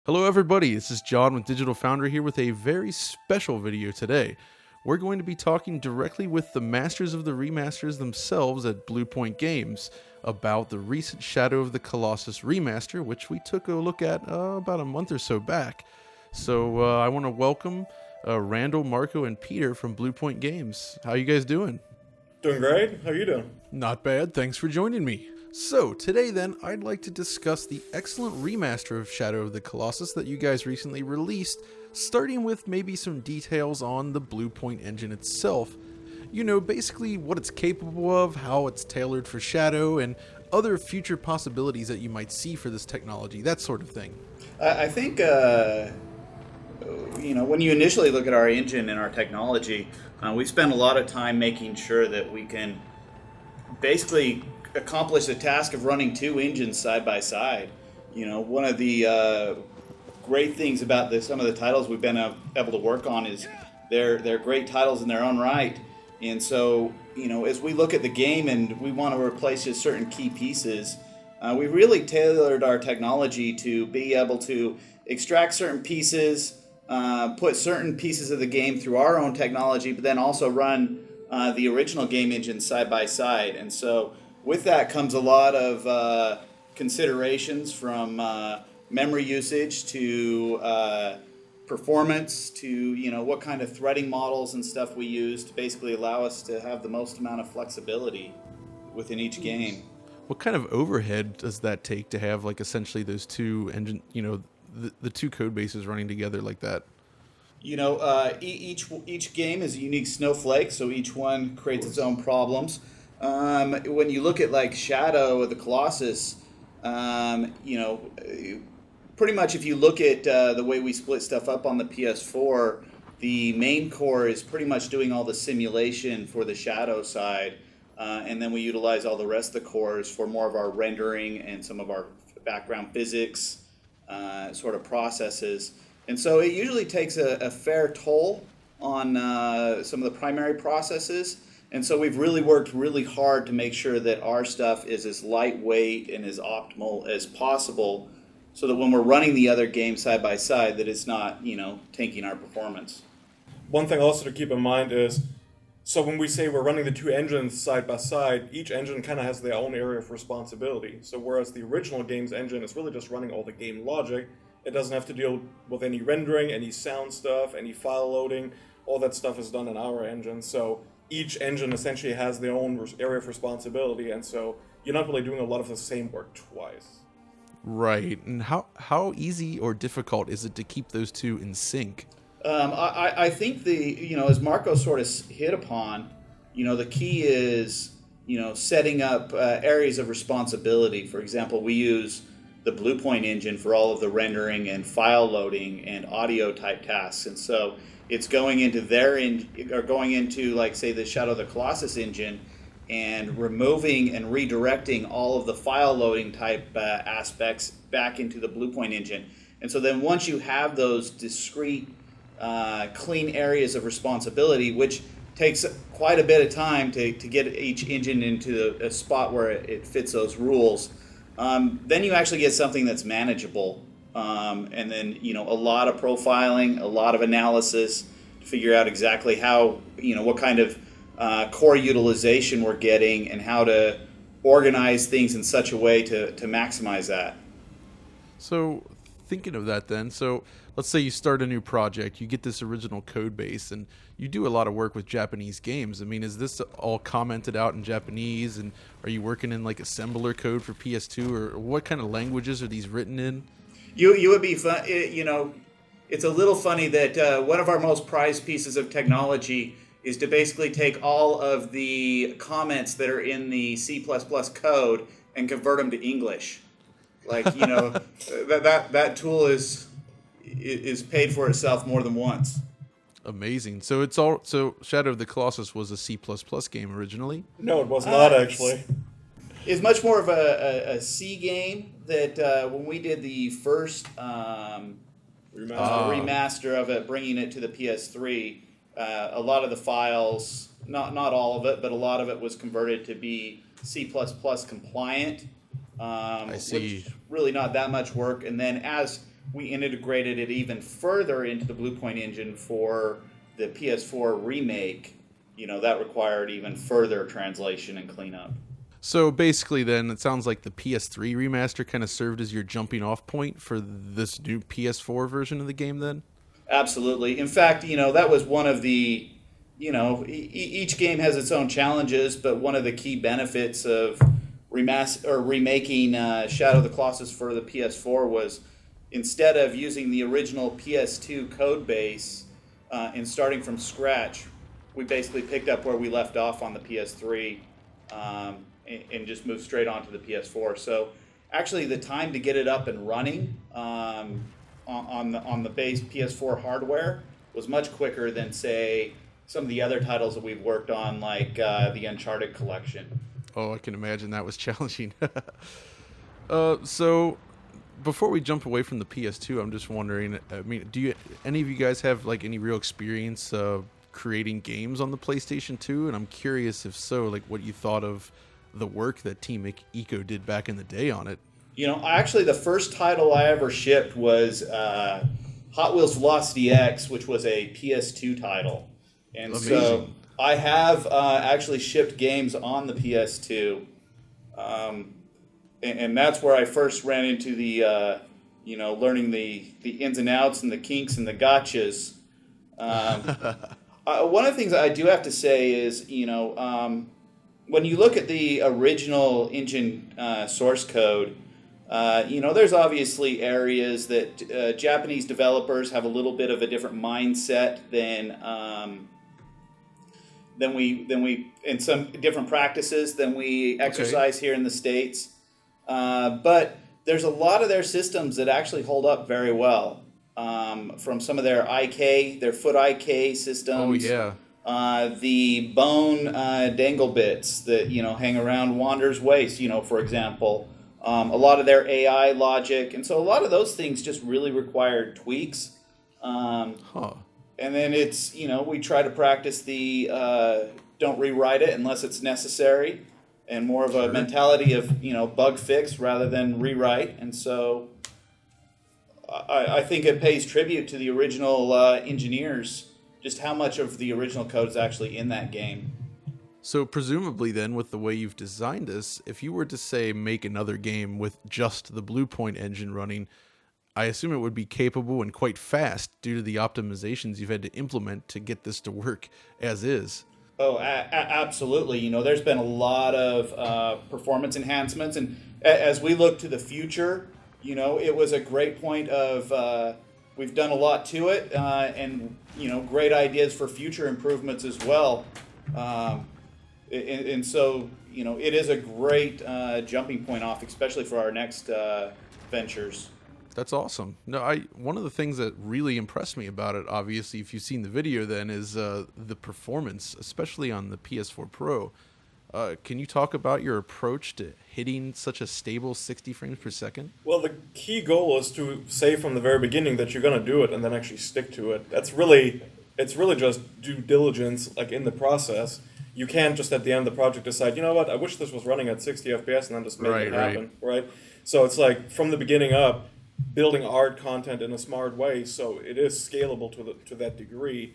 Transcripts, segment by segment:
Hello everybody, this is John with Digital Foundry here with a very special video today. We're going to be talking directly with the masters of the remasters themselves at Bluepoint Games about the recent Shadow of the Colossus remaster, which we took a look at about a month or so back. So I want to welcome Randall, Marco, and Peter from Bluepoint Games. How you guys doing? Doing great. How are you doing? Not bad, thanks for joining me. So, today then, I'd like to discuss the excellent remaster of Shadow of the Colossus that you guys recently released, starting with maybe some details on the Bluepoint engine itself. You know, basically what it's capable of, how it's tailored for Shadow, and other future possibilities that you might see for this technology, that sort of thing. I think, when you initially look at our engine and our technology, we spend a lot of time making sure that we can basically accomplish the task of running two engines side by side. You know, one of the great things about some of the titles we've been able to work on is they're great titles in their own right. And so, as we look at the game and we want to replace just certain key pieces, we really tailored our technology to be able to extract certain pieces, put certain pieces of the game through our own technology, but then also run the original game engine side by side. And so with that comes a lot of considerations from memory usage to performance to what kind of threading models and stuff we use to basically allow us to have the most amount of flexibility within each game. What kind of overhead does that take to have, like, essentially those two engine, the two code bases running together like that? Each game is a unique snowflake, so each one creates its own problems. When you look at like Shadow of the Colossus, pretty much if you look at the way we split stuff up on the PS4, the main core is pretty much doing all the simulation for the Shadow side, and then we utilize all the rest of the cores for more of our rendering and some of our background physics sort of processes. And so it usually takes a fair toll on some of the primary processes. And so we've really worked really hard to make sure that our stuff is as lightweight and as optimal as possible so that when we're running the other game side by side, that it's not, tanking our performance. One thing also to keep in mind is, so when we say we're running the two engines side by side, each engine kind of has their own area of responsibility. So whereas the original game's engine is really just running all the game logic, it doesn't have to deal with any rendering, any sound stuff, any file loading. All that stuff is done in our engine. So each engine essentially has their own area of responsibility, and so you're not really doing a lot of the same work twice. Right. And how easy or difficult is it to keep those two in sync? I think as Marco sort of hit upon, the key is, setting up areas of responsibility. For example, we use the Bluepoint engine for all of the rendering and file loading and audio type tasks. And so it's going into like, say, the Shadow of the Colossus engine and removing and redirecting all of the file loading type aspects back into the Bluepoint engine. And so then once you have those discrete, clean areas of responsibility, which takes quite a bit of time to get each engine into a spot where it fits those rules, then you actually get something that's manageable. And then, a lot of profiling, a lot of analysis to figure out exactly how, what kind of core utilization we're getting and how to organize things in such a way to maximize that. So, thinking of that then, so let's say you start a new project, you get this original code base, and you do a lot of work with Japanese games. I mean, is this all commented out in Japanese, and are you working in like assembler code for PS2, or what kind of languages are these written in? You would be fun. It's a little funny that one of our most prized pieces of technology is to basically take all of the comments that are in the C++ code and convert them to English. Like, that tool is paid for itself more than once. Amazing. So Shadow of the Colossus was a C++ game originally? No, it was not actually. It's much more of a C game that when we did the first remaster of it, bringing it to the PS3, a lot of the files, not all of it, but a lot of it was converted to be C++ compliant. I see. Which really not that much work. And then as we integrated it even further into the Bluepoint engine for the PS4 remake, that required even further translation and cleanup. So basically then, it sounds like the PS3 remaster kind of served as your jumping off point for this new PS4 version of the game then? Absolutely. In fact, that was one of the, each game has its own challenges, but one of the key benefits of remaking Shadow of the Colossus for the PS4 was, instead of using the original PS2 code base and starting from scratch, we basically picked up where we left off on the PS3 and just moved straight on to the PS4. So actually the time to get it up and running on the base PS4 hardware was much quicker than, say, some of the other titles that we've worked on, like the Uncharted collection. Oh, I can imagine that was challenging. So before we jump away from the PS2, I'm just wondering, do any of you guys have like any real experience creating games on the PlayStation 2? And I'm curious, if so, like what you thought of the work that Team Eco did back in the day on it. Actually, the first title I ever shipped was Hot Wheels Velocity X, which was a PS2 title. And Amazing. So I have actually shipped games on the PS2. And that's where I first ran into the, learning the ins and outs and the kinks and the gotchas. One of the things I do have to say is, when you look at the original engine source code, there's obviously areas that Japanese developers have a little bit of a different mindset than we in some different practices than we exercise here in the States. But there's a lot of their systems that actually hold up very well. From some of their their foot IK systems. Oh, yeah. The bone dangle bits that, hang around Wander's waist, for example. A lot of their AI logic. And so a lot of those things just really require tweaks. And then it's, we try to practice the don't rewrite it unless it's necessary. And more of a mentality of, bug fix rather than rewrite. And so I think it pays tribute to the original engineers, just how much of the original code is actually in that game. So presumably then, with the way you've designed this, if you were to say make another game with just the Bluepoint engine running, I assume it would be capable and quite fast due to the optimizations you've had to implement to get this to work as is. Oh, absolutely. There's been a lot of performance enhancements, and as we look to the future, it was a great point of we've done a lot to it, and great ideas for future improvements as well. And so it is a great jumping point off, especially for our next ventures. That's awesome. No, one of the things that really impressed me about it, obviously, if you've seen the video, then is the performance, especially on the PS4 Pro. Can you talk about your approach to hitting such a stable 60 frames per second? Well, the key goal is to say from the very beginning that you're going to do it and then actually stick to it. It's really just due diligence, like in the process. You can't just at the end of the project decide, you know what, I wish this was running at 60 FPS and then just make it happen, right? So it's like from the beginning up, building art content in a smart way, so it is scalable to that degree.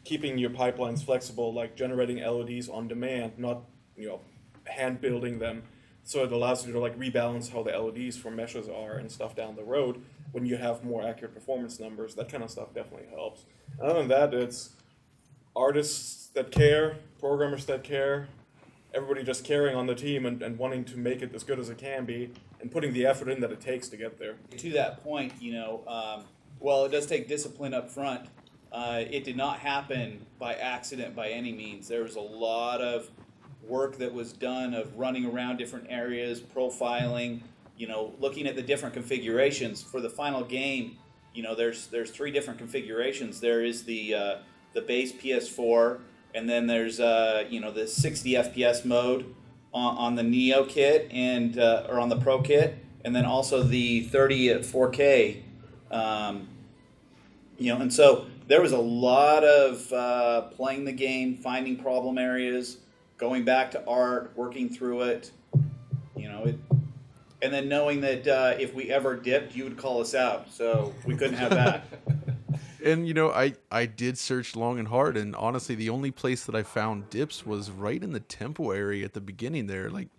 Keeping your pipelines flexible, like generating LEDs on demand, not hand building them. So it allows you to like rebalance how the LEDs for meshes are and stuff down the road when you have more accurate performance numbers. That kind of stuff definitely helps. Other than that, it's artists that care, programmers that care, everybody just caring on the team and wanting to make it as good as it can be and putting the effort in that it takes to get there. To that point, well, it does take discipline up front. It did not happen by accident by any means. There was a lot of work that was done of running around different areas, profiling, looking at the different configurations. For the final game, there's 3 different configurations. There is the base PS4, and then there's the 60 FPS mode on the Neo kit and or on the Pro kit, and then also the 30 at 4K. And so there was a lot of playing the game, finding problem areas, going back to art, working through it. and then knowing that if we ever dipped, you would call us out. So we couldn't have that. And I did search long and hard, and honestly, the only place that I found dips was right in the temple area at the beginning there. Like,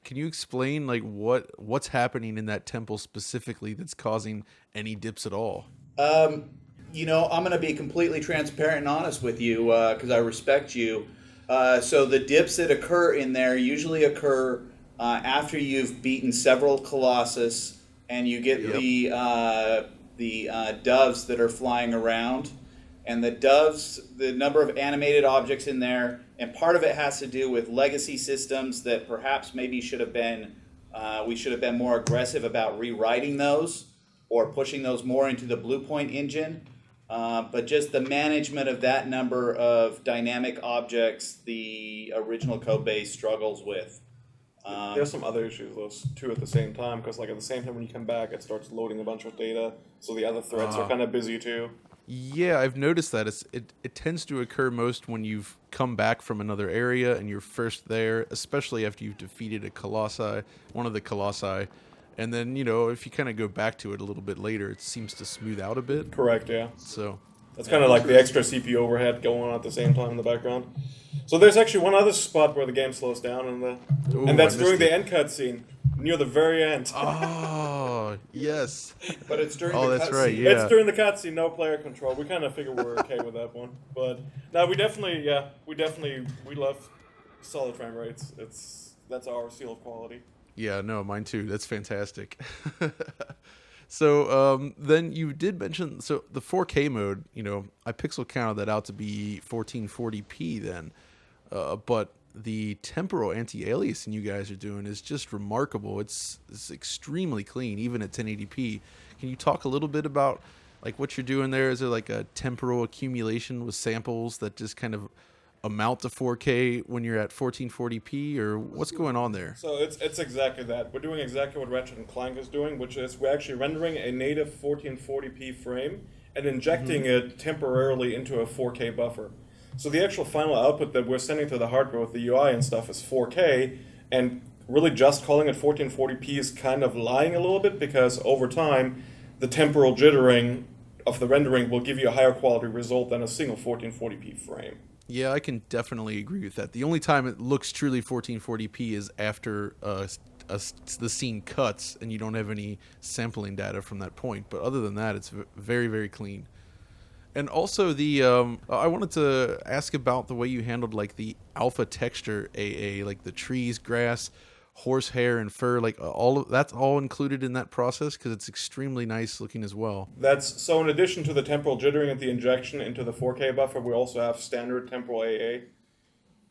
can you explain like what's happening in that temple specifically that's causing any dips at all? I'm going to be completely transparent and honest with you because I respect you. So the dips that occur in there usually occur after you've beaten several Colossus, and you get the doves that are flying around. And the doves, the number of animated objects in there, and part of it has to do with legacy systems that perhaps maybe should have been, we should have been more aggressive about rewriting those or pushing those more into the Bluepoint engine. But just the management of that number of dynamic objects, the original code base struggles with. There's some other issues those two at the same time, because like at the same time when you come back, it starts loading a bunch of data, so the other threads are kind of busy too. Yeah, I've noticed that it tends to occur most when you've come back from another area and you're first there, especially after you've defeated one of the Colossi. And then, if you kind of go back to it a little bit later, it seems to smooth out a bit. Correct, yeah. So that's kind of like the extra CPU overhead going on at the same time in the background. So there's actually one other spot where the game slows down, and that's during the end cutscene, near the very end. Oh, yes. But it's during the cutscene. Oh, that's right, yeah. It's during the cutscene, no player control. We kind of figured we were okay with that one. But no, we love solid frame rates. That's our seal of quality. Yeah, no, mine too. That's fantastic. So then you did mention, so the 4K mode, I pixel counted that out to be 1440p then. But the temporal anti-aliasing you guys are doing is just remarkable. It's extremely clean, even at 1080p. Can you talk a little bit about like what you're doing there? Is there like a temporal accumulation with samples that just kind of amount to 4K when you're at 1440p, or what's going on there? So it's exactly that. We're doing exactly what Ratchet & Clank is doing, which is we're actually rendering a native 1440p frame and injecting it temporarily into a 4K buffer. So the actual final output that we're sending to the hardware with the UI and stuff is 4K, and really just calling it 1440p is kind of lying a little bit, because over time the temporal jittering of the rendering will give you a higher quality result than a single 1440p frame. Yeah, I can definitely agree with that. The only time it looks truly 1440p is after the scene cuts and you don't have any sampling data from that point. But other than that, it's very, very clean. And also I wanted to ask about the way you handled like the alpha texture AA, like the trees, grass, horsehair, and fur, like that's all included in that process, because it's extremely nice looking as well. So in addition to the temporal jittering and the injection into the 4K buffer, we also have standard temporal AA.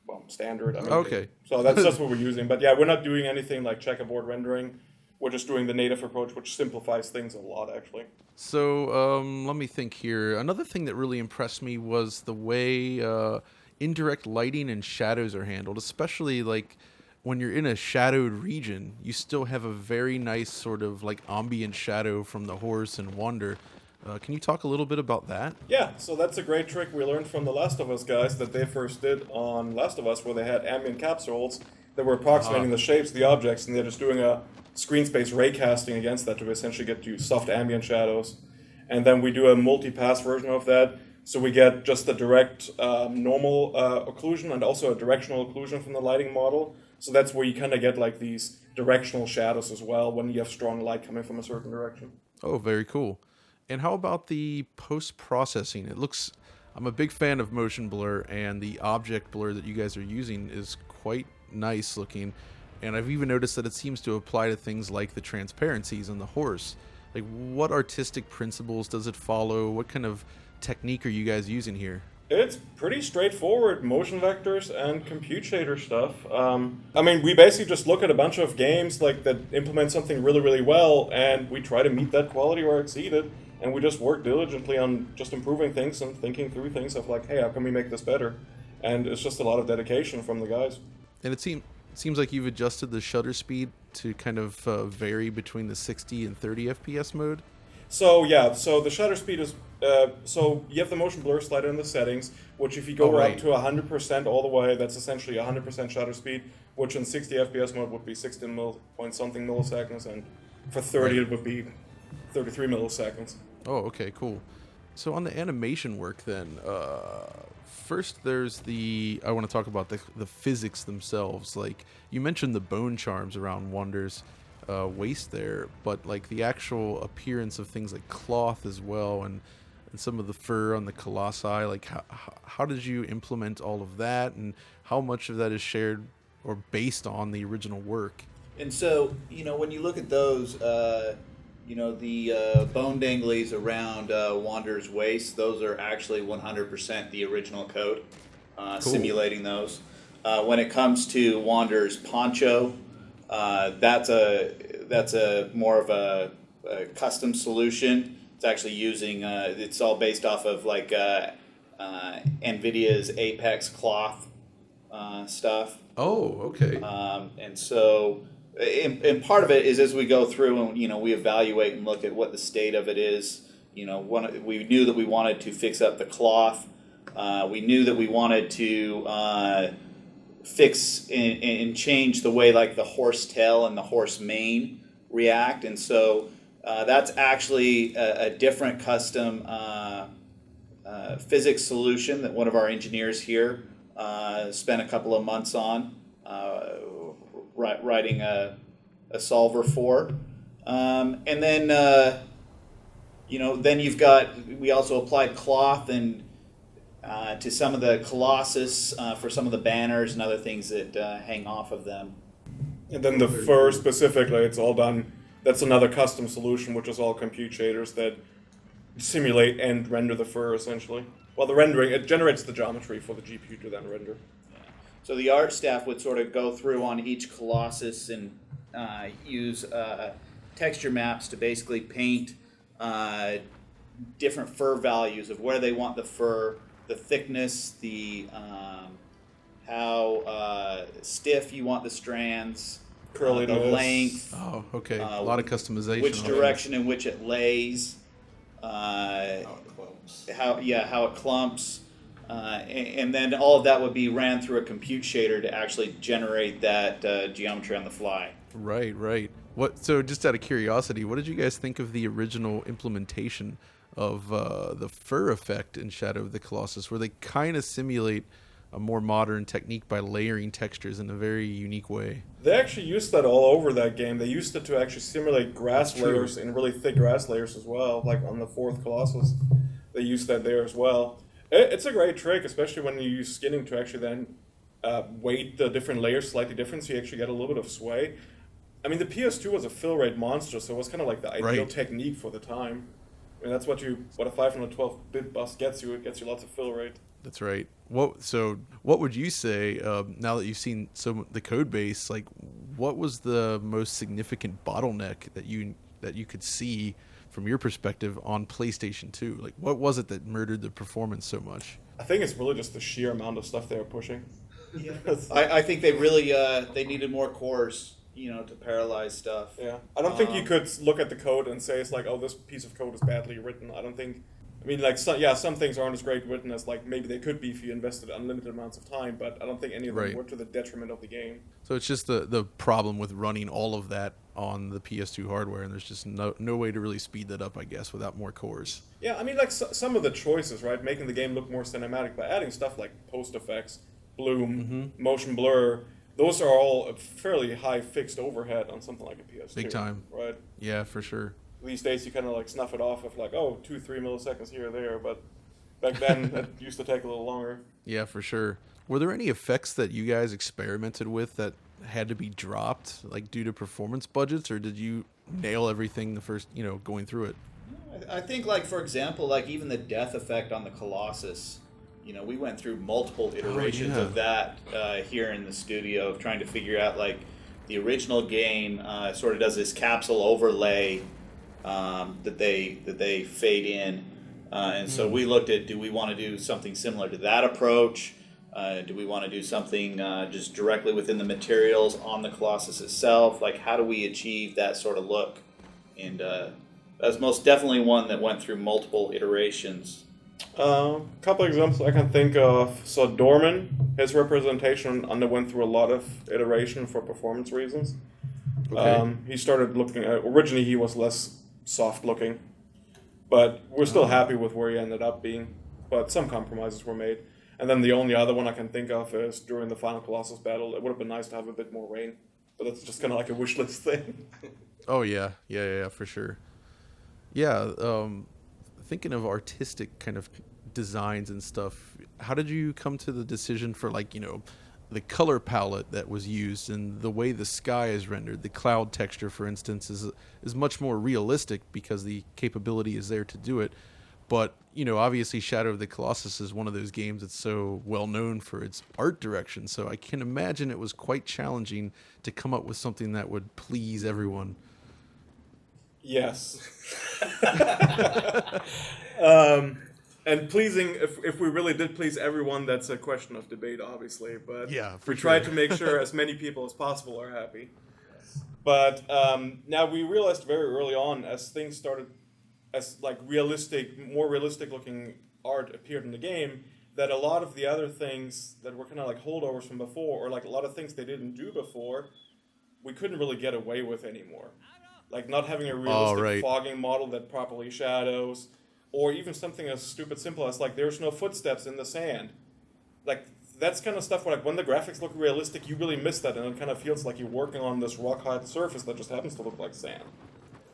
Well, standard. Okay. So that's just what we're using. But yeah, we're not doing anything like checkerboard rendering. We're just doing the native approach, which simplifies things a lot, actually. So let me think here. Another thing that really impressed me was the way indirect lighting and shadows are handled, especially like when you're in a shadowed region, you still have a very nice sort of like ambient shadow from the horse and wander. Can you talk a little bit about that? Yeah, so that's a great trick we learned from the Last of Us guys that they first did on Last of Us, where they had ambient capsules that were approximating the shapes of the objects, and they're just doing a screen space raycasting against that to essentially get you soft ambient shadows. And then we do a multi-pass version of that, so we get just the direct normal occlusion and also a directional occlusion from the lighting model. So that's where you kind of get like these directional shadows as well when you have strong light coming from a certain direction. Oh, very cool. And how about the post-processing? I'm a big fan of motion blur, and the object blur that you guys are using is quite nice looking. And I've even noticed that it seems to apply to things like the transparencies on the horse. Like, what artistic principles does it follow? What kind of technique are you guys using here? It's pretty straightforward motion vectors and compute shader stuff. We basically just look at a bunch of games like that implement something really, really well, and we try to meet that quality or exceed it, and we just work diligently on just improving things and thinking through things of like, hey, how can we make this better? And it's just a lot of dedication from the guys. And it seems like you've adjusted the shutter speed to kind of vary between the 60 and 30 FPS mode. So yeah, so the shutter speed is so you have the motion blur slider in the settings, which if you go right. up to 100% all the way, that's essentially 100% shutter speed, which in 60 FPS mode would be 16 point something milliseconds, and for 30 Right. it would be 33 milliseconds. Oh, okay, cool. So on the animation work, then, first there's I want to talk about the physics themselves. Like you mentioned, the bone charms around Wander's waist there, but like the actual appearance of things like cloth as well, and some of the fur on the colossi. Like how did you implement all of that, and how much of that is shared or based on the original work? And so, when you look at those, the bone danglies around Wander's waist, those are actually 100% the original code, Cool. simulating those. When it comes to Wander's poncho, that's a more of a custom solution. It's actually using, it's all based off of like NVIDIA's Apex cloth stuff. Oh, okay. And so, and part of it is as we go through and we evaluate and look at what the state of it is. We knew that we wanted to fix up the cloth. We knew that we wanted to fix and change the way like the horse tail and the horse mane react, and so that's actually a different custom physics solution that one of our engineers here spent a couple of months on writing a solver for. And then, then we also applied cloth and to some of the Colossus for some of the banners and other things that hang off of them. And then the fur specifically, it's all done. That's another custom solution, which is all compute shaders that simulate and render the fur essentially. Well, the rendering, it generates the geometry for the GPU to then render. So the art staff would sort of go through on each Colossus and use texture maps to basically paint different fur values of where they want the fur, the thickness, the how stiff you want the strands, the Curliness. length, Oh, okay. A lot of customization. which on direction in which it lays, How it clumps. how it clumps, and then all of that would be ran through a compute shader to actually generate that geometry on the fly. Right, right. So, just out of curiosity, what did you guys think of the original implementation of the fur effect in Shadow of the Colossus, where they kind of simulate a more modern technique by layering textures in a very unique way? They actually used that all over that game. They used it to actually simulate grass True. layers and really thick grass layers as well, like on the fourth Colossus. They used that there as well. It's a great trick, especially when you use skinning to actually then weight the different layers slightly different, so you actually get a little bit of sway. I mean, the PS2 was a fill rate monster, so it was kind of like the ideal Right. technique for the time. I mean, that's what a 512-bit bus gets you. It gets you lots of fill rate. That's right. What would you say now that you've seen the code base? Like, what was the most significant bottleneck that you could see from your perspective on PlayStation 2? Like, what was it that murdered the performance so much? I think it's really just the sheer amount of stuff they were pushing. I think they really they needed more cores, to parallelize stuff. Yeah, I don't think you could look at the code and say it's like, oh, this piece of code is badly written. I don't think. I mean, like, some things aren't as great written as like maybe they could be if you invested unlimited amounts of time. But I don't think any of them Right. were to the detriment of the game. So it's just the problem with running all of that on the PS2 hardware, and there's just no way to really speed that up, I guess, without more cores. Yeah, I mean, like some of the choices, right, making the game look more cinematic by adding stuff like post effects, bloom, motion blur. Those are all a fairly high fixed overhead on something like a PS2. Big time. Right? Yeah, for sure. These days you kind of like snuff it off of like, 2-3 milliseconds here or there, but back then it used to take a little longer. Yeah, for sure. Were there any effects that you guys experimented with that had to be dropped, like due to performance budgets, or did you nail everything the first, going through it? I think, like, for example, like even the death effect on the Colossus, we went through multiple iterations yeah. of that here in the studio, trying to figure out, like, the original game sort of does this capsule overlay that they fade in, and so we looked at, do we want to do something similar to that approach? Do we want to do something just directly within the materials on the Colossus itself? Like, how do we achieve that sort of look? And That's most definitely one that went through multiple iterations. Couple examples I can think of. So Dorman, his representation underwent through a lot of iteration for performance reasons. Okay. He started looking at, originally he was less soft looking, but we're still happy with where he ended up being. But some compromises were made. And then the only other one I can think of is during the final Colossus battle. It would have been nice to have a bit more rain, but that's just kind of like a wish list thing. Oh yeah, for sure. Yeah, thinking of artistic kind of designs and stuff, how did you come to the decision for, like, the color palette that was used and the way the sky is rendered? The cloud texture, for instance, is much more realistic because the capability is there to do it. But, obviously Shadow of the Colossus is one of those games that's so well known for its art direction. So I can imagine it was quite challenging to come up with something that would please everyone. Yes. And pleasing, if we really did please everyone, that's a question of debate, obviously. But Yeah, for we tried sure. to make sure as many people as possible are happy. But now we realized very early on, as things started, as like more realistic looking art appeared in the game, that a lot of the other things that were kind of like holdovers from before, or like a lot of things they didn't do before, we couldn't really get away with anymore. Like not having a realistic right. fogging model that properly shadows, or even something as stupid simple as like there's no footsteps in the sand. Like that's kind of stuff where like when the graphics look realistic, you really miss that, and it kind of feels like you're working on this rock hard surface that just happens to look like sand.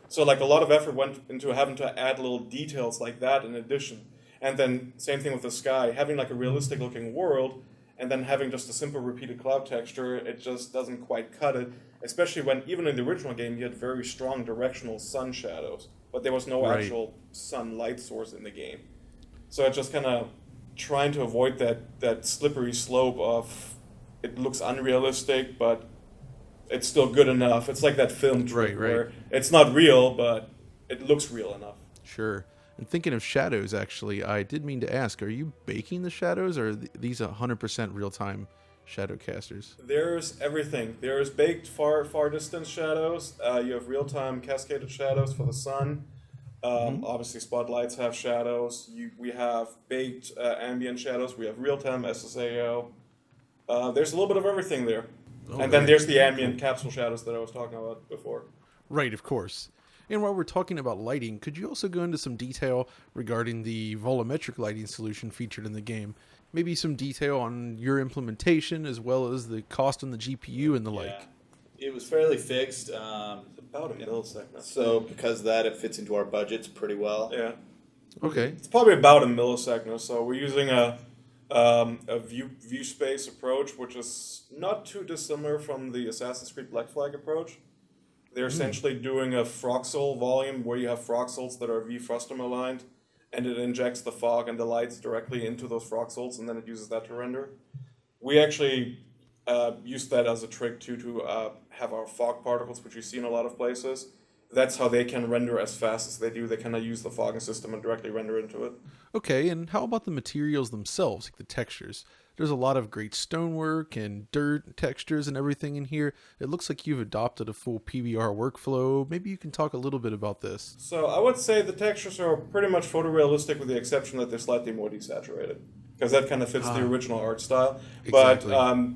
So like a lot of effort went into having to add little details like that in addition. And then same thing with the sky, having like a realistic looking world and then having just a simple repeated cloud texture, it just doesn't quite cut it. Especially when even in the original game you had very strong directional sun shadows, but there was no Right. actual sun light source in the game. So it's just kind of trying to avoid that slippery slope of it looks unrealistic, but it's still good enough. It's like that film trick Right. where it's not real, but it looks real enough. Sure. And thinking of shadows, actually, I did mean to ask, are you baking the shadows, or are these 100% real-time shadow casters? There's everything. There's baked far distance shadows. You have real-time cascaded shadows for the sun. Obviously, spotlights have shadows. We have baked ambient shadows. We have real-time SSAO. There's a little bit of everything there. And then Okay. there's the ambient capsule shadows that I was talking about before. Right, of course. And while we're talking about lighting, could you also go into some detail regarding the volumetric lighting solution featured in the game? Maybe some detail on your implementation as well as the cost on the GPU and the like. It was fairly fixed. About a millisecond. So because of that, it fits into our budgets pretty well. Yeah. Okay. It's probably about a millisecond or so. We're using a view space approach, which is not too dissimilar from the Assassin's Creed Black Flag approach. They're essentially doing a Froxel volume where you have Froxels that are V-frustum aligned, and it injects the fog and the lights directly into those Froxels, and then it uses that to render. We actually used that as a trick too to have our fog particles, which you see in a lot of places. That's how they can render as fast as they do. They kind of use the fogging system and directly render into it. Okay, and how about the materials themselves, like the textures? There's a lot of great stonework and dirt textures and everything in here. It looks like you've adopted a full PBR workflow. Maybe you can talk a little bit about this. So I would say the textures are pretty much photorealistic with the exception that they're slightly more desaturated, because that kind of fits the original art style. Exactly. But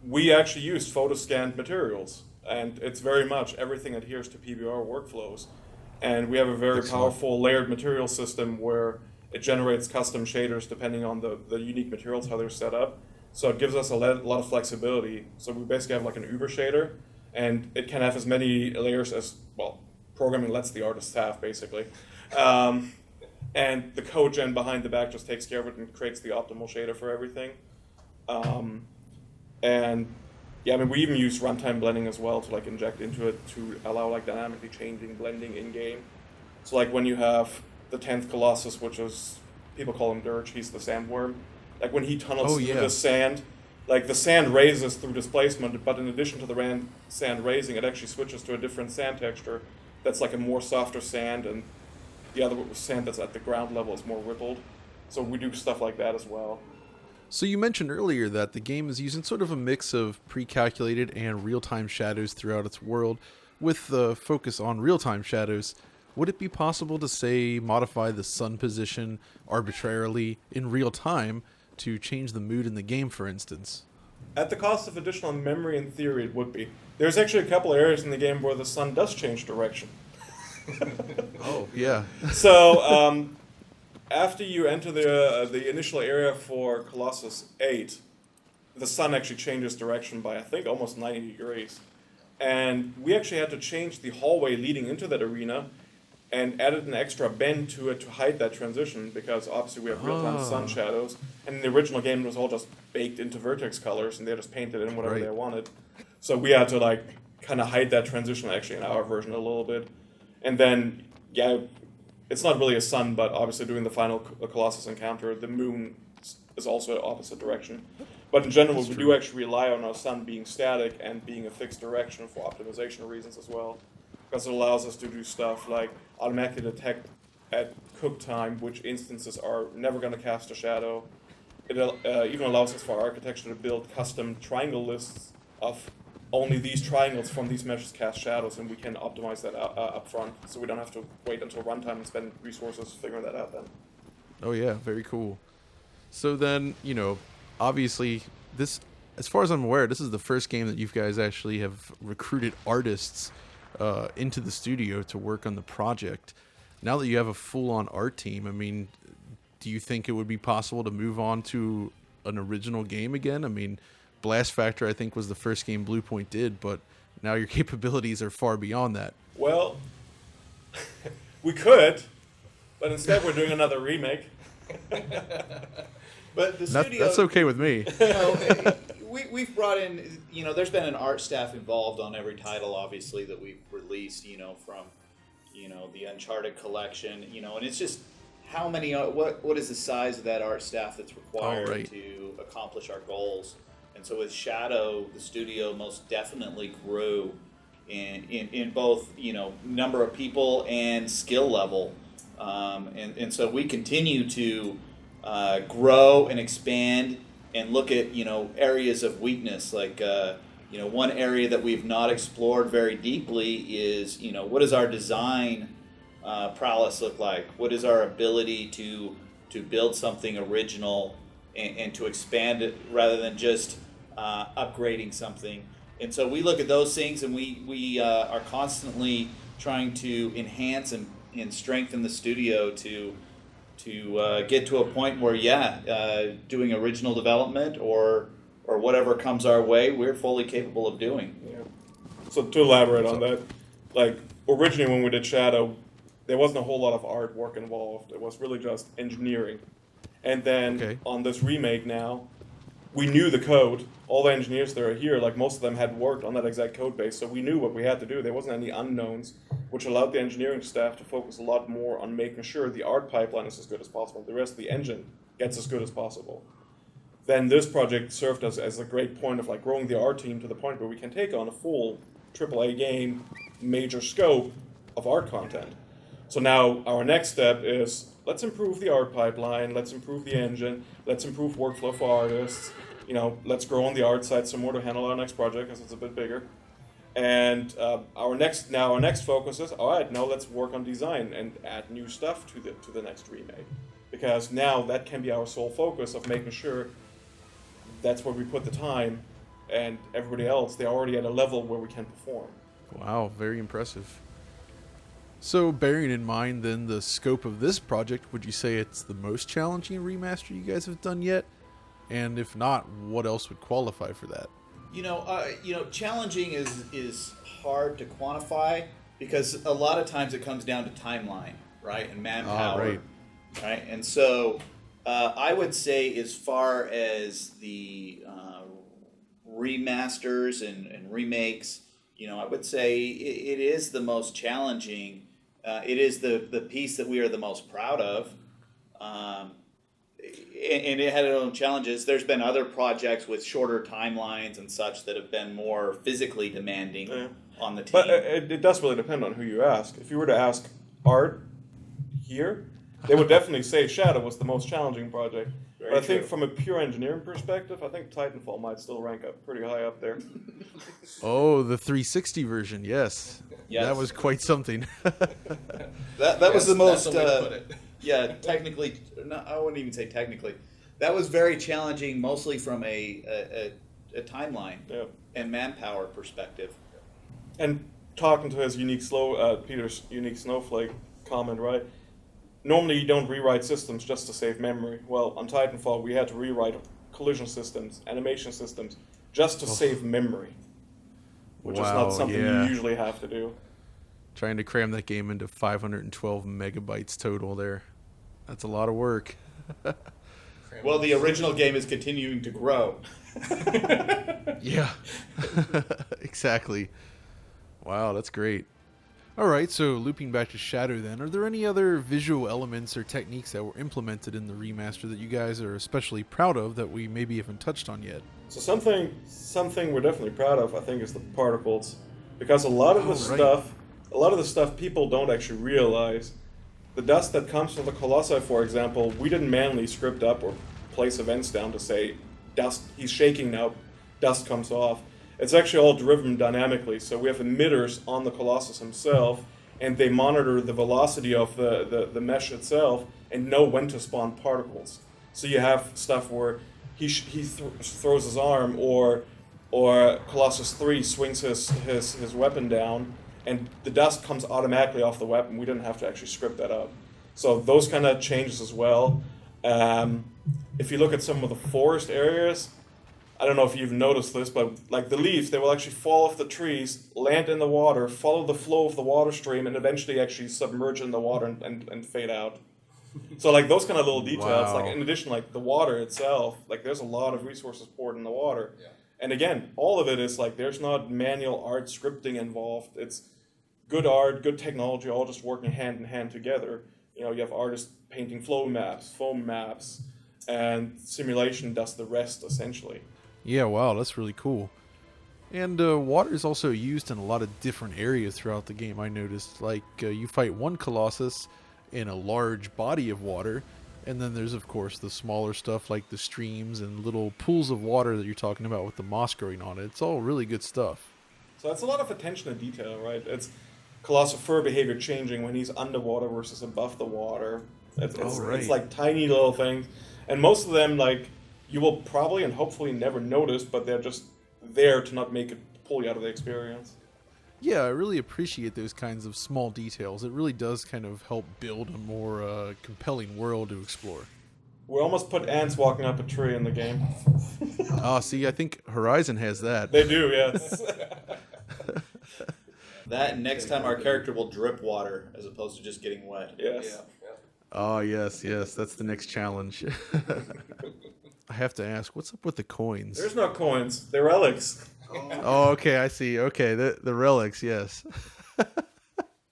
we actually used photoscanned materials, and it's very much everything adheres to PBR workflows. And we have a very powerful layered material system where it generates custom shaders depending on the unique materials, how they're set up. So it gives us a lot of flexibility. So we basically have like an Uber shader, and it can have as many layers as, well, programming lets the artist have, basically. And the code gen behind the back just takes care of it and creates the optimal shader for everything. And yeah, I mean, we even use runtime blending as well to like inject into it to allow like dynamically changing blending in game. So like when you have the 10th Colossus, which is, people call him Dirge, he's the sandworm. Like when he tunnels through the sand, like the sand raises through displacement, but in addition to the sand raising, it actually switches to a different sand texture that's like a more softer sand, and the other sand that's at the ground level is more rippled. So we do stuff like that as well. So you mentioned earlier that the game is using sort of a mix of pre-calculated and real-time shadows throughout its world, with the focus on real-time shadows. would it be possible to, say, modify the sun position arbitrarily in real time to change the mood in the game, for instance? At the cost of additional memory, in theory, it would be. There's actually a couple areas in the game where the sun does change direction. Oh, yeah. So, after you enter the initial area for Colossus 8, the sun actually changes direction by, I think, almost 90 degrees. And we actually had to change the hallway leading into that arena and added an extra bend to it to hide that transition, because obviously we have real-time sun shadows. And in the original game, it was all just baked into vertex colors, and they just painted in whatever they wanted. So we had to kind of hide that transition actually in our version a little bit. And then, yeah, it's not really a sun, but obviously during the final Colossus encounter, the moon is also opposite direction. But in general, we do actually rely on our sun being static and being a fixed direction for optimization reasons as well, because it allows us to do stuff like automatically detect at cook time which instances are never going to cast a shadow. It even allows us for our architecture to build custom triangle lists of only these triangles from these meshes cast shadows, and we can optimize that up front, so we don't have to wait until runtime and spend resources figuring that out then. Oh, yeah, very cool. So then, obviously, this, as far as I'm aware, this is the first game that you guys actually have recruited artists into the studio to work on the project. Now that you have a full-on art team, I mean, do you think it would be possible to move on to an original game again? I mean, Blast Factor, I think, was the first game Bluepoint did, but now your capabilities are far beyond that. Well, we could, but instead we're doing another remake. But the studio... That's okay with me. We've brought in, there's been an art staff involved on every title, obviously, that we've released, from, the Uncharted collection, and it's just how many, what is the size of that art staff that's required to accomplish our goals. And so with Shadow, the studio most definitely grew in both, number of people and skill level. And so we continue to grow and expand and look at, areas of weakness. Like, one area that we've not explored very deeply is, what does our design prowess look like? What is our ability to build something original and to expand it rather than just upgrading something? And so we look at those things, and we are constantly trying to enhance and strengthen the studio to get to a point where, doing original development or whatever comes our way, we're fully capable of doing. Yeah. So to elaborate on that, like originally when we did Shadow, there wasn't a whole lot of artwork involved. It was really just engineering. And then on this remake now, we knew the code. All the engineers that are here, like most of them had worked on that exact code base, so we knew what we had to do. There wasn't any unknowns, which allowed the engineering staff to focus a lot more on making sure the art pipeline is as good as possible. The rest of the engine gets as good as possible. Then this project served us as a great point of growing the art team to the point where we can take on a full AAA game, major scope of art content. So now our next step is, let's improve the art pipeline, let's improve the engine, let's improve workflow for artists, let's grow on the art side some more to handle our next project because it's a bit bigger. And our next focus is, all right, now let's work on design and add new stuff to the next remake. Because now that can be our sole focus of making sure that's where we put the time, and everybody else, they're already at a level where we can perform. Wow, very impressive. So bearing in mind then the scope of this project, would you say it's the most challenging remaster you guys have done yet? And if not, what else would qualify for that? Challenging is hard to quantify because a lot of times it comes down to timeline, right, and manpower, right? And so I would say, as far as the remasters and remakes, I would say it is the most challenging. It is the piece that we are the most proud of. And it had its own challenges. There's been other projects with shorter timelines and such that have been more physically demanding on the team. But it does really depend on who you ask. If you were to ask Art here, they would definitely say Shadow was the most challenging project. But I think from a pure engineering perspective, I think Titanfall might still rank up pretty high up there. Oh, the 360 version, yes. Yes. That was quite something. That was the most. That's the way to put it. Yeah, technically, no, I wouldn't even say technically. That was very challenging, mostly from a timeline Yeah. and manpower perspective. And talking to his Peter's unique snowflake comment, right? Normally you don't rewrite systems just to save memory. Well, on Titanfall we had to rewrite collision systems, animation systems, just to save memory, which is Wow, not something yeah. you usually have to do. Trying to cram that game into 512 megabytes total there. That's a lot of work. Well, the original game is continuing to grow. Yeah. Exactly. Wow, that's great. All right, so looping back to Shadow then, are there any other visual elements or techniques that were implemented in the remaster that you guys are especially proud of that we maybe haven't touched on yet? So something we're definitely proud of, I think, is the particles, because a lot of the stuff people don't actually realize. The dust that comes from the Colossi, for example, we didn't manually script up or place events down to say dust. He's shaking now, dust comes off. It's actually all driven dynamically. So we have emitters on the Colossus himself, and they monitor the velocity of the mesh itself and know when to spawn particles. So you have stuff where he throws his arm, or Colossus 3 swings his weapon down, and the dust comes automatically off the weapon. We didn't have to actually script that up. So those kind of changes as well. If you look at some of the forest areas, I don't know if you've noticed this, but like the leaves, they will actually fall off the trees, land in the water, follow the flow of the water stream, and eventually actually submerge in the water and fade out. So like those kind of little details, Wow. like in addition, like the water itself, like there's a lot of resources poured in the water. Yeah. And again, all of it is like there's not manual art scripting involved. It's good art, good technology, all just working hand in hand together. You know, you have artists painting flow maps, foam maps, and simulation does the rest essentially. Yeah, wow, that's really cool. And water is also used in a lot of different areas throughout the game, I noticed. Like, you fight one Colossus in a large body of water, and then there's, of course, the smaller stuff like the streams and little pools of water that you're talking about with the moss growing on it. It's all really good stuff. So that's a lot of attention to detail, right? It's colossal fur behavior changing when he's underwater versus above the water. It's like tiny little things. And most of them, like, you will probably and hopefully never notice, but they're just there to not make it pull you out of the experience. Yeah, I really appreciate those kinds of small details. It really does kind of help build a more compelling world to explore. We almost put ants walking up a tree in the game. See, I think Horizon has that. They do, yes. That, and next time our character will drip water as opposed to just getting wet. Yes. Oh, yes, that's the next challenge. I have to ask, what's up with the coins? There's no coins. They're relics. Oh, okay, I see. Okay, the relics, yes.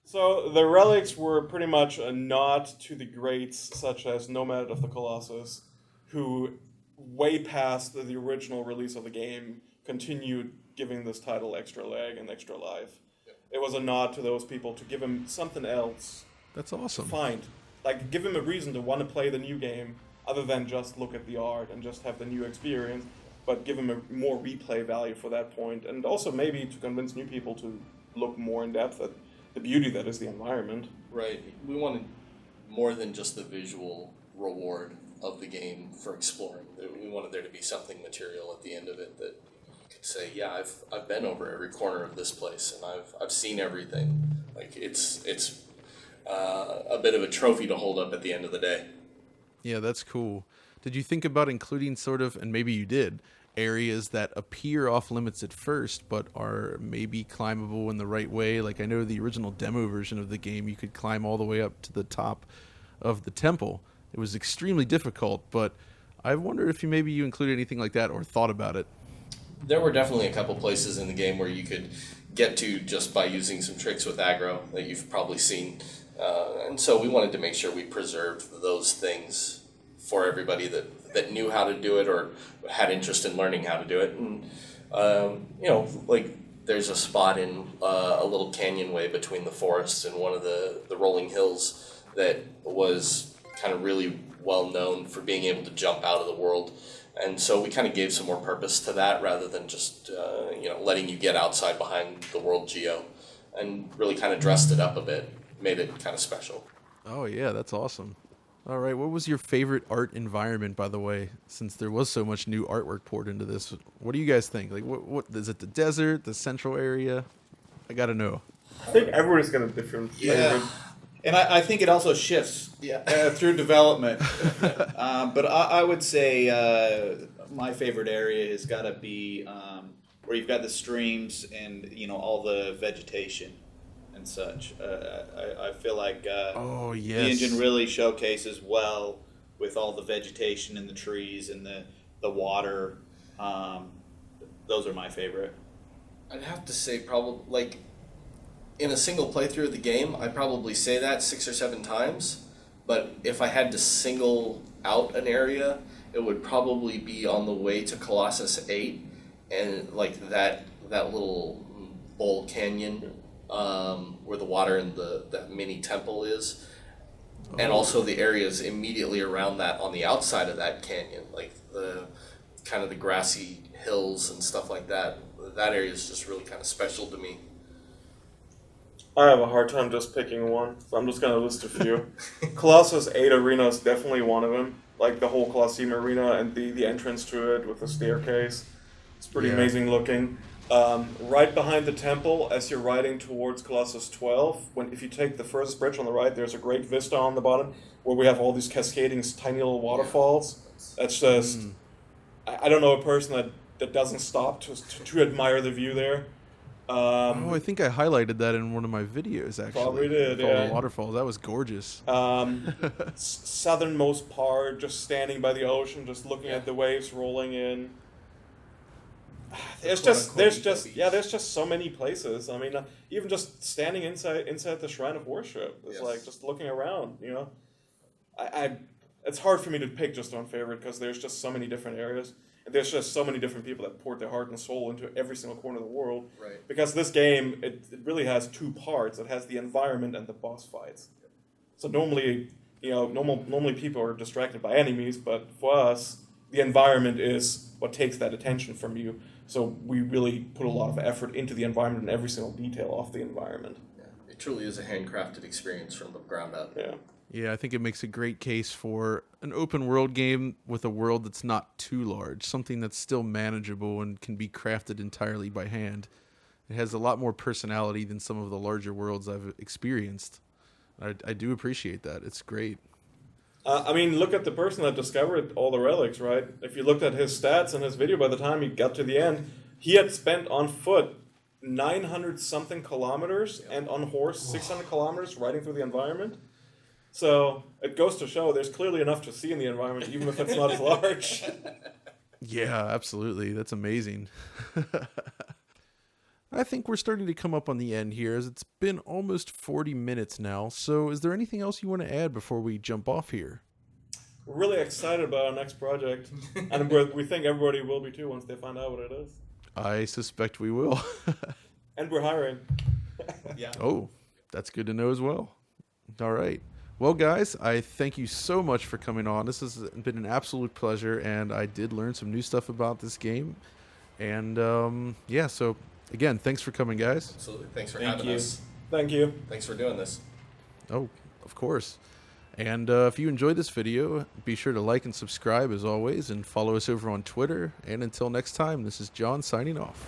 So the relics were pretty much a nod to the greats such as Nomad of the Colossus, who, way past the original release of the game, continued giving this title extra leg and extra life. It was a nod to those people to give him something else That's awesome. to find. Like, give him a reason to want to play the new game, other than just look at the art and just have the new experience, but give him a more replay value for that point, and also maybe to convince new people to look more in depth at the beauty that is the environment. Right. We wanted more than just the visual reward of the game for exploring. We wanted there to be something material at the end of it that you could say, yeah, I've been over every corner of this place and I've seen everything. Like it's a bit of a trophy to hold up at the end of the day. Yeah, that's cool. Did you think about including sort of, and maybe you did, areas that appear off limits at first, but are maybe climbable in the right way? Like, I know the original demo version of the game, you could climb all the way up to the top of the temple. It was extremely difficult, but I wonder if you included anything like that or thought about it. There were definitely a couple places in the game where you could get to just by using some tricks with aggro that you've probably seen. And so we wanted to make sure we preserved those things for everybody that knew how to do it or had interest in learning how to do it. And, like there's a spot in a little canyonway between the forests and one of the rolling hills that was kind of really well known for being able to jump out of the world. And so we kind of gave some more purpose to that rather than just, letting you get outside behind the world geo. and really kind of dressed it up a bit, made it kind of special. Oh yeah, that's awesome. All right, what was your favorite art environment, by the way? Since there was so much new artwork poured into this, what do you guys think? Like, what is it? The desert, the central area? I gotta know. I think everybody's got a different favorite. And I think it also shifts through development. But I would say my favorite area has got to be where you've got the streams and all the vegetation and such. I feel like Oh the yes. engine really showcases well with all the vegetation and the trees and the water. Those are my favorite. I'd have to say probably, like, in a single playthrough of the game, I'd probably say that 6 or 7 times. But if I had to single out an area, it would probably be on the way to Colossus 8, and like that little bowl canyon where the water in that mini temple is, and also the areas immediately around that on the outside of that canyon, like the kind of the grassy hills and stuff like that. That area is just really kind of special to me. I have a hard time just picking one, so I'm just going to list a few. Colossus 8 Arena is definitely one of them. Like the whole Colosseum Arena and the entrance to it with the staircase. It's pretty amazing looking. Right behind the temple, as you're riding towards Colossus 12, if you take the furthest bridge on the right, there's a great vista on the bottom where we have all these cascading tiny little waterfalls. That's just... I don't know a person that doesn't stop to admire the view there. I think I highlighted that in one of my videos, actually. Probably did, All yeah. the waterfalls. That was gorgeous. Southernmost part, just standing by the ocean, just looking at the waves rolling in. There's just so many places. I mean, even just standing inside the Shrine of Worship is like just looking around. It's hard for me to pick just one favorite because there's just so many different areas. And there's just so many different people that poured their heart and soul into every single corner of the world. Right. Because this game, it really has 2 parts. It has the environment and the boss fights. So normally people are distracted by enemies, but for us, the environment is what takes that attention from you. So we really put a lot of effort into the environment and every single detail of the environment. Yeah. It truly is a handcrafted experience from the ground up. Yeah. Yeah, I think it makes a great case for an open world game with a world that's not too large, something that's still manageable and can be crafted entirely by hand. It has a lot more personality than some of the larger worlds I've experienced. I do appreciate that. It's great. Look at the person that discovered all the relics, right? If you looked at his stats and his video, by the time he got to the end, he had spent on foot 900-something kilometers and on horse 600 kilometers riding through the environment. So it goes to show there's clearly enough to see in the environment, even if it's not as large. Yeah, absolutely. That's amazing. I think we're starting to come up on the end here, as it's been almost 40 minutes now. So is there anything else you want to add before we jump off here? We're really excited about our next project, and we think everybody will be too once they find out what it is. I suspect we will. And we're hiring. Yeah. Oh, that's good to know as well. All right. Well, guys, I thank you so much for coming on. This has been an absolute pleasure, and I did learn some new stuff about this game. And, so, again, thanks for coming, guys. Absolutely. Thanks for having us. Thank you. Thanks for doing this. Oh, of course. And if you enjoyed this video, be sure to like and subscribe, as always, and follow us over on Twitter. And until next time, this is John signing off.